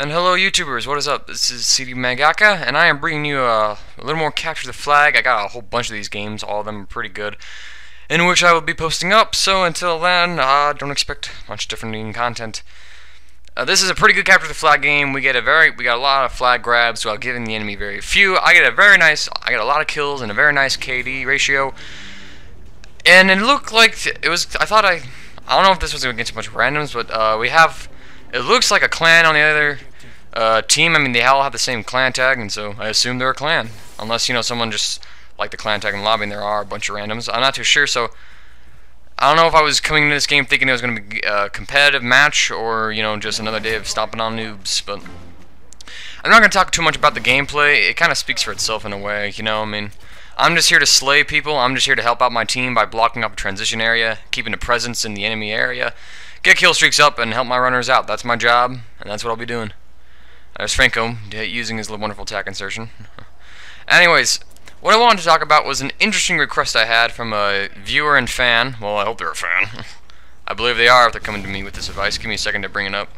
And hello YouTubers, what is up? This is CD Mangaka, and I am bringing you a little more Capture the Flag. I got a whole bunch of these games, all of them are pretty good, in which I will be posting up, so until then, don't expect much different in content. This is a pretty good Capture the Flag game. We got a lot of flag grabs while giving the enemy very few. I get a lot of kills and a very nice KD ratio. And it looked like it was, I don't know if this was going to get too much randoms, but it looks like a clan on the other team. I mean, they all have the same clan tag, and so I assume they're a clan. Unless, someone just like the clan tag in the lobby and there are a bunch of randoms. I'm not too sure, so I don't know if I was coming into this game thinking it was going to be a competitive match or, just another day of stomping on noobs, but I'm not going to talk too much about the gameplay. It kind of speaks for itself in a way, I mean, I'm just here to slay people. I'm just here to help out my team by blocking up a transition area, keeping a presence in the enemy area, get kill streaks up, and help my runners out. That's my job, and that's what I'll be doing. There's Franco using his wonderful attack insertion. Anyways, what I wanted to talk about was an interesting request I had from a viewer and fan. Well, I hope they're a fan. I believe they are if they're coming to me with this advice. Give me a second to bring it up.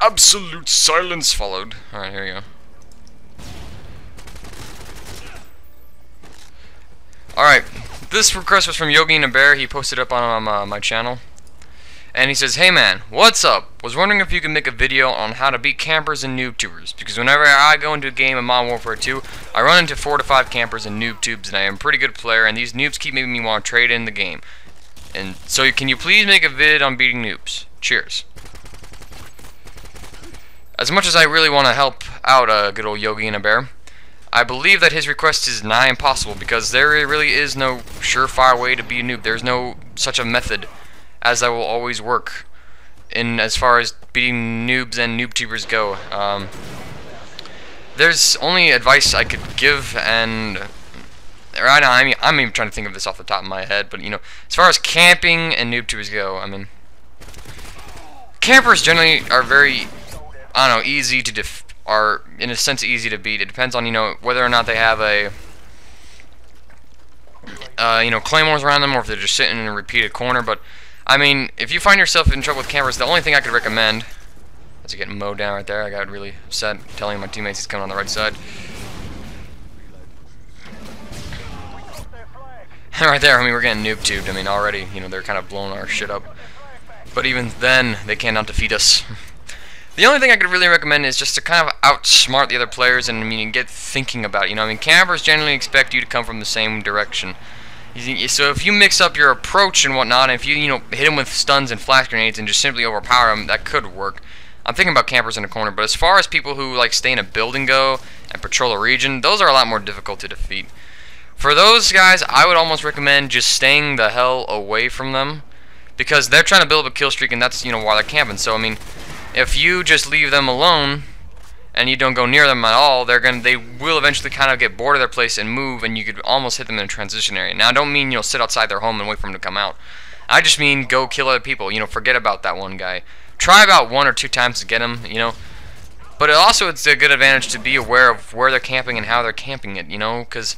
Absolute silence followed. Alright, here we go. Alright, this request was from Yogi and a Bear. He posted up on my channel. And he says, "Hey man, what's up? Was wondering if you could make a video on how to beat campers and noob tubers. Because whenever I go into a game of Modern Warfare 2, I run into 4 to 5 campers and noob tubes, and I am a pretty good player, and these noobs keep making me want to trade in the game. And so can you please make a vid on beating noobs? Cheers." As much as I really want to help out good old Yogi and a Bear, I believe that his request is nigh impossible because there really is no surefire way to be a noob. There's no such a method as that will always work in as far as beating noobs and noob tubers go. There's only advice I could give, and right now I'm even trying to think of this off the top of my head, but as far as camping and noob tubers go, I mean, campers generally are very, I don't know, easy to are in a sense easy to beat. It depends on whether or not they have a claymores around them, or if they're just sitting in a repeated corner. But I mean, if you find yourself in trouble with campers, the only thing I could recommend, as you get mowed down right there, I got really upset telling my teammates he's coming on the right side. Right there, I mean, we're getting noob tubed. I mean, already, they're kind of blowing our shit up. But even then, they cannot defeat us. The only thing I could really recommend is just to kind of outsmart the other players and, get thinking about it. I mean, campers generally expect you to come from the same direction. So if you mix up your approach and whatnot, and if you, hit them with stuns and flash grenades and just simply overpower them, that could work. I'm thinking about campers in a corner, but as far as people who, stay in a building go and patrol a region, those are a lot more difficult to defeat. For those guys, I would almost recommend just staying the hell away from them, because they're trying to build up a kill streak, and that's, why they're camping. So, I mean, if you just leave them alone and you don't go near them at all, they will eventually kind of get bored of their place and move, and you could almost hit them in a transition area. Now, I don't mean sit outside their home and wait for them to come out. I just mean go kill other people. Forget about that one guy. Try about 1 or 2 times to get him. But it's a good advantage to be aware of where they're camping and how they're camping it. Because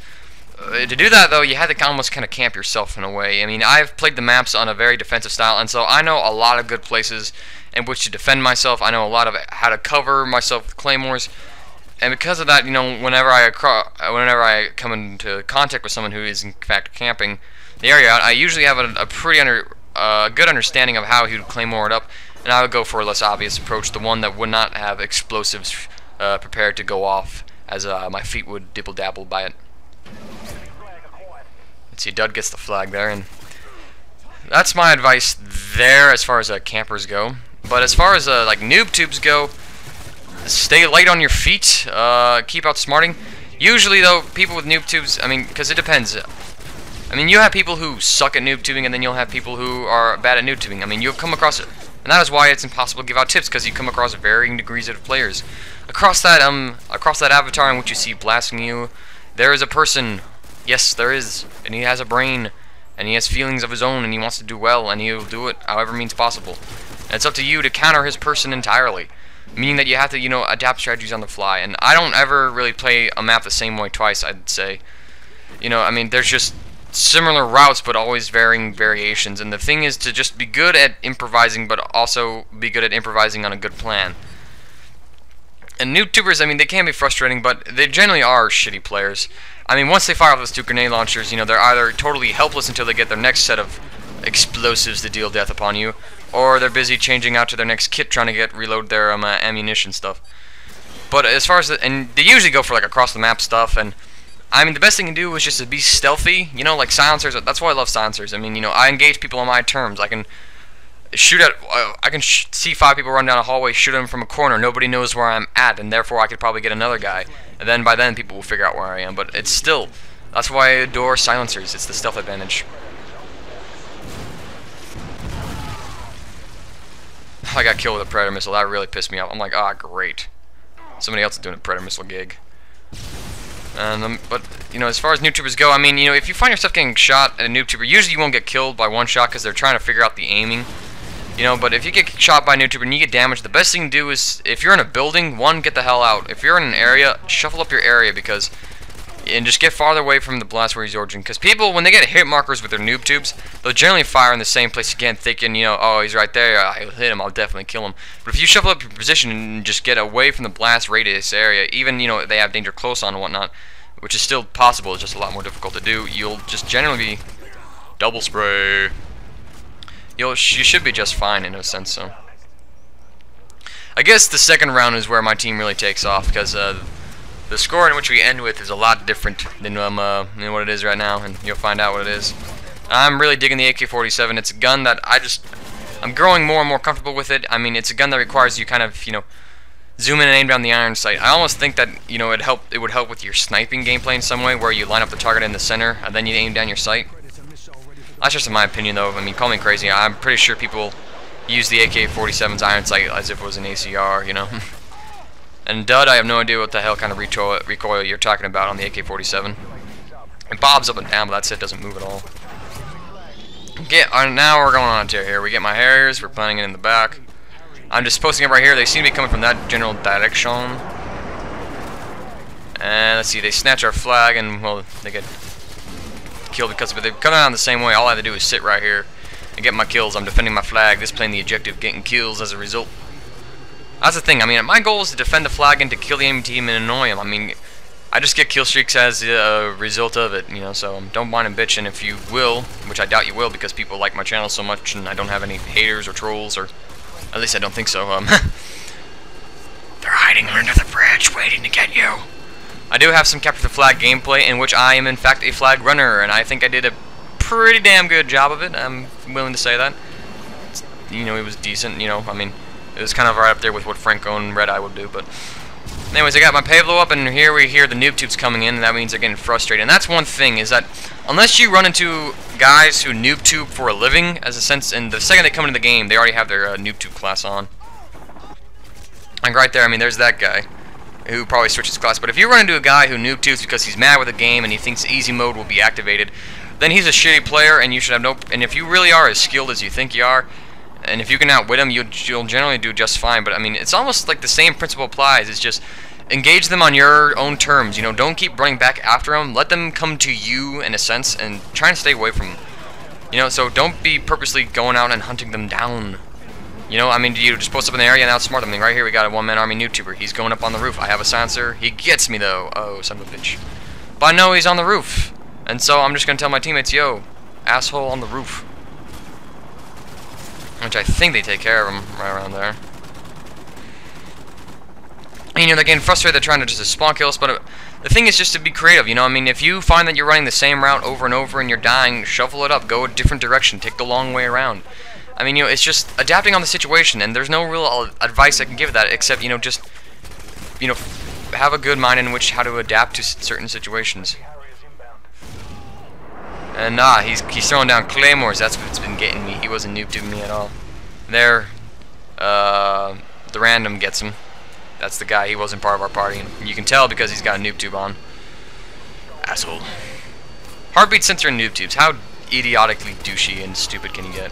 to do that, though, you have to almost kind of camp yourself in a way. I mean, I've played the maps on a very defensive style, and so I know a lot of good places in which to defend myself. I know a lot of how to cover myself with claymores, and because of that, whenever I come into contact with someone who is in fact camping the area out, I usually have a pretty good understanding of how he would claymore it up, and I would go for a less obvious approach, the one that would not have explosives prepared to go off, as my feet would dibble dabble by it. Let's see, Dud gets the flag there, and that's my advice there as far as campers go. But as far as noob tubes go, stay light on your feet, keep outsmarting. Usually though, people with noob tubes, I mean, because it depends. I mean, you have people who suck at noob tubing, and then you'll have people who are bad at noob tubing. I mean, you'll come across it, and that is why it's impossible to give out tips, because you come across varying degrees of players. Across that avatar in which you see blasting you, there is a person. Yes, there is, and he has a brain, and he has feelings of his own, and he wants to do well, and he'll do it however means possible. And it's up to you to counter his person entirely, meaning that you have to, adapt strategies on the fly. And I don't ever really play a map the same way twice, I'd say. I mean, there's just similar routes, but always varying variations. And the thing is to just be good at improvising, but also be good at improvising on a good plan. And Noob Tubers, I mean, they can be frustrating, but they generally are shitty players. I mean, once they fire off those 2 grenade launchers, you know, they're either totally helpless until they get their next set of explosives to deal death upon you, or they're busy changing out to their next kit trying to reload their ammunition stuff. But as far as and they usually go for like across the map stuff, and I mean the best thing to do is just to be stealthy, you know, like silencers. That's why I love silencers. I mean, you know, I engage people on my terms. I can shoot at, see 5 people run down a hallway, shoot them from a corner. Nobody knows where I'm at, and therefore I could probably get another guy. And then by then people will figure out where I am. But it's still, that's why I adore silencers. It's the stealth advantage. I got killed with a predator missile. That really pissed me off. I'm like, ah, great. Somebody else is doing a predator missile gig. But you know, as far as noob tubers go, I mean, you know, if you find yourself getting shot at a noob tuber, usually you won't get killed by one shot because they're trying to figure out the aiming. You know, but if you get shot by a noob tuber and you get damaged, the best thing to do is, if you're in a building, one, get the hell out. If you're in an area, shuffle up your area and just get farther away from the blast where he's origin. Because people, when they get hit markers with their noob tubes, they'll generally fire in the same place again, thinking, you know, oh, he's right there, I'll hit him, I'll definitely kill him. But if you shuffle up your position and just get away from the blast radius area, even, you know, they have danger close on and whatnot, which is still possible, it's just a lot more difficult to do, you'll just generally be double spray. You should be just fine in a sense, so. I guess the second round is where my team really takes off, because the score in which we end with is a lot different than what it is right now, and you'll find out what it is. I'm really digging the AK-47. It's a gun that I'm growing more and more comfortable with it. I mean, it's a gun that requires you kind of, you know, zoom in and aim down the iron sight. I almost think that, you know, it would help with your sniping gameplay in some way, where you line up the target in the center and then you aim down your sight. That's just in my opinion, though. I mean, call me crazy. I'm pretty sure people use the AK-47's iron sight as if it was an ACR, you know. And Dud, I have no idea what the hell kind of recoil you're talking about on the AK-47. It bobs up and down, but that's it, doesn't move at all. Now we're going on to here. We get my Harriers, we're planting it in the back. I'm just posting it right here. They seem to be coming from that general direction. And let's see, they snatch our flag, and, well, they get killed because of it. They come down the same way. All I have to do is sit right here and get my kills. I'm defending my flag, this playing the objective, getting kills as a result. That's the thing. I mean, my goal is to defend the flag and to kill the enemy team and annoy them. I mean, I just get kill streaks as a result of it, you know, so don't mind and bitching if you will, which I doubt you will because people like my channel so much and I don't have any haters or trolls, or at least I don't think so. They're hiding under the bridge waiting to get you. I do have some capture the flag gameplay in which I am in fact a flag runner, and I think I did a pretty damn good job of it. I'm willing to say that. You know, it was decent, you know, I mean, it was kind of right up there with what Franco and Red Eye would do, but anyways, I got my Pavlo up, and here we hear the noob tubes coming in, and that means they're getting frustrated. And that's one thing, is that unless you run into guys who noob tube for a living, as a sense, and the second they come into the game, they already have their noob tube class on. Like right there, I mean, there's that guy who probably switches class. But if you run into a guy who noob tubes because he's mad with the game and he thinks easy mode will be activated, then he's a shitty player, and you should have no. And if you really are as skilled as you think you are, and if you can outwit them, you'll generally do just fine. But I mean, it's almost like the same principle applies. It's just engage them on your own terms. You know, don't keep running back after them. Let them come to you in a sense, and try and stay away from them. You know, so don't be purposely going out and hunting them down. You know, I mean, you just post up in the area and outsmart them. I mean, right here we got a one-man army noob tuber. He's going up on the roof. I have a silencer. He gets me though. Oh, son of a bitch. But I know he's on the roof, and so I'm just gonna tell my teammates, yo, asshole on the roof. Which I think they take care of him right around there. And, you know, they're getting frustrated. They're trying to just spawn kill us, but the thing is just to be creative. You know, I mean, if you find that you're running the same route over and over and you're dying, shuffle it up. Go a different direction. Take the long way around. I mean, you know, it's just adapting on the situation, and there's no real advice I can give that except, you know, just, you know, have a good mind in which how to adapt to certain situations. And he's throwing down claymores. That's what's been getting me. He wasn't noob tubing me at all. There, the random gets him. That's the guy. He wasn't part of our party, and you can tell because he's got a noob tube on. Asshole. Heartbeat sensor and noob tubes. How idiotically douchey and stupid can you get?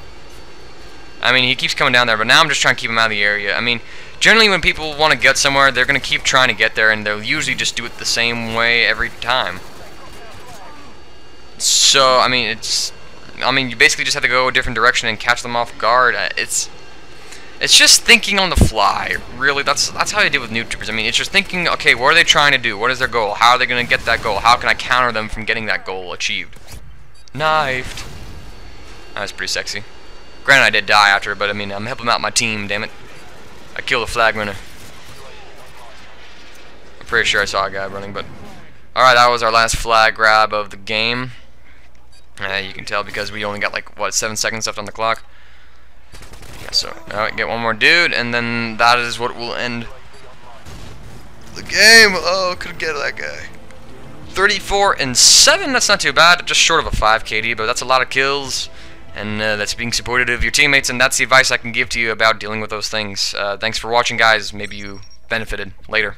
I mean, he keeps coming down there, but now I'm just trying to keep him out of the area. I mean, generally when people want to get somewhere, they're going to keep trying to get there, and they'll usually just do it the same way every time. So, I mean, you basically just have to go a different direction and catch them off guard. It's just thinking on the fly, really. That's how I do with Noob Tubers. I mean, it's just thinking, okay, what are they trying to do? What is their goal? How are they going to get that goal? How can I counter them from getting that goal achieved? Knifed. That was pretty sexy. Granted, I did die after, but I mean, I'm helping out my team, damn it. I killed a flag runner. I'm pretty sure I saw a guy running, but... Alright, that was our last flag grab of the game. You can tell because we only got like, what, 7 seconds left on the clock. Yeah, so, alright, get one more dude, and then that is what will end the game. Oh, couldn't get that guy. 34-7, that's not too bad. Just short of a 5 KD, but that's a lot of kills. And that's being supportive of your teammates, and that's the advice I can give to you about dealing with those things. Thanks for watching, guys. Maybe you benefited. Later.